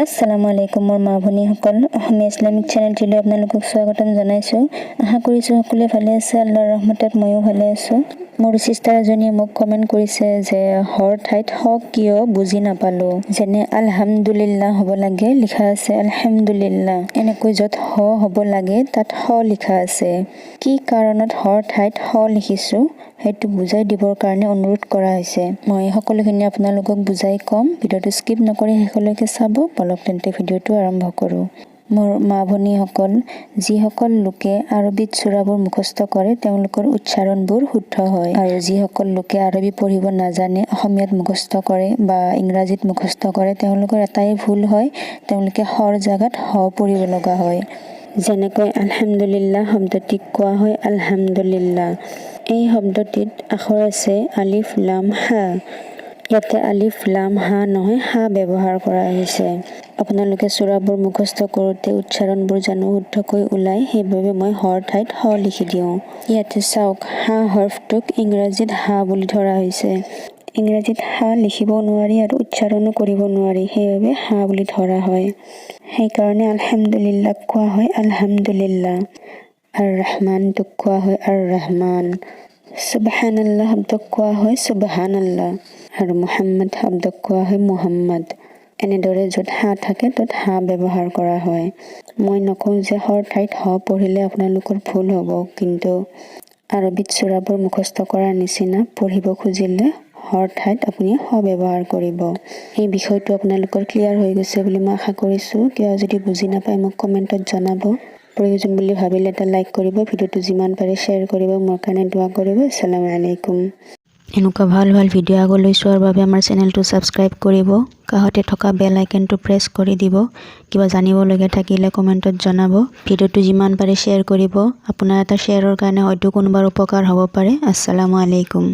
আসসালামু আলাইকুম মোৰ মা ভনীসকল অসমীয়া ইছলামিক চেনেলটিলৈ আপোনালোকক স্বাগতম জনাইছোঁ। আশা কৰিছোঁ সকলোৱে ভালে আছে। আল্লাহৰ ৰহমতত ময়ো ভালে আছোঁ। মোৰ সিষ্টাৰ এজনীয়ে মোক কমেণ্ট কৰিছে যে হৰ ঠাইত হ কিয় বুজি নাপালোঁ। যেনে আলহামদুলিল্লাহ হ'ব লাগে লিখা আছে আলহামদুলিল্লাহ, এনেকৈ য'ত হ হ'ব লাগে তাত হ লিখা আছে। কি কাৰণত হৰ ঠাইত হ লিখিছোঁ সেইটো বুজাই দিবৰ কাৰণে অনুৰোধ কৰা হৈছে। মই সকলোখিনি আপোনালোকক বুজাই ক'ম। ভিডিঅ'টো স্কিপ নকৰি শেষলৈকে চাব। বলক তেন্তে ভিডিঅ'টো আৰম্ভ কৰোঁ। মোৰ মা ভনীসকল, যিসকল লোকে আৰবীত সূৰাবোৰ মুখস্থ কৰে তেওঁলোকৰ উচ্চাৰণবোৰ শুদ্ধ হয়, আৰু যিসকল লোকে আৰবী পঢ়িব নাজানে অসমীয়াত মুখস্থ কৰে বা ইংৰাজীত মুখস্থ কৰে তেওঁলোকৰ এটাই ভুল হয়, তেওঁলোকে হৰ জাগাত হ পঢ়িব লগা হয়। যেনেকৈ আলহামদুলিল্লাহ শব্দটিক কোৱা হয় আলহামদুলিল্লাহ। এই শব্দটিত আখৰ আছে আলিফ লাম হা। ইয়াতে আলিফ লাম হা নহয় হা ব্যৱহাৰ কৰা হৈছে। আপোনালোকে সূৰাবোৰ মুখস্থ কৰোঁতে উচ্চাৰণবোৰ জানো শুদ্ধকৈ ওলায়, সেইবাবে মই হৰ ঠাইত হ লিখি দিওঁ। ইয়াতে চাওক, হা হৰফটোক ইংৰাজীত হা বুলি ধৰা হৈছে। ইংৰাজীত হা লিখিব নোৱাৰি আৰু উচ্চাৰণো কৰিব নোৱাৰি, সেইবাবে হা বুলি ধৰা হয়। সেইকাৰণে আলহামদুলিল্লাহ কোৱা হয় আলহামদুলিল্লাহ, আৰ ৰহমানটোক কোৱা হয় আৰ ৰহমান, সুবহানাল্লাহ শব্দক কোৱা হয় সুবহানাল্লাহ, আৰু মুহাম্মদ শব্দক কোৱা হয় মুহাম্মদ। এনেদৰে য'ত হা থাকে ত'ত হা ব্যৱহাৰ কৰা হয়। মই নকওঁ যে হৰ ঠাইত হ পঢ়িলে আপোনালোকৰ ভুল হ'ব, কিন্তু আৰবীত সূৰাবোৰ মুখস্থ কৰাৰ নিচিনা পঢ়িব খুজিলে হৰ ঠাইত আপুনি হ ব্যৱহাৰ কৰিব। এই বিষয়টো আপোনালোকৰ ক্লিয়াৰ হৈ গৈছে বুলি মই আশা কৰিছোঁ। কিবা যদি বুজি নাপায় মোক কমেণ্টত জনাব। প্ৰয়োজন বুলি ভাবিলে এটা লাইক কৰিব, ভিডিঅ'টো যিমান পাৰে শ্বেয়াৰ কৰিব, মোৰ কাৰণে দোৱা কৰিব। আসসালামু আলাইকুম। এনেকুৱা ভাল ভাল ভিডিঅ' আগলৈ চোৱাৰ বাবে আমাৰ চেনেলটো ছাবস্ক্ৰাইব কৰিব, কাষতে থকা বেল আইকনটো প্ৰেছ কৰি দিব। কিবা জানিবলগীয়া থাকিলে কমেণ্টত জনাব। ভিডিঅ'টো যিমান পাৰে শ্বেয়াৰ কৰিব। আপোনাৰ এটা শ্বেয়াৰৰ কাৰণে হয়তো কোনোবাৰ উপকাৰ হ'ব পাৰে। আসসালামু আলাইকুম।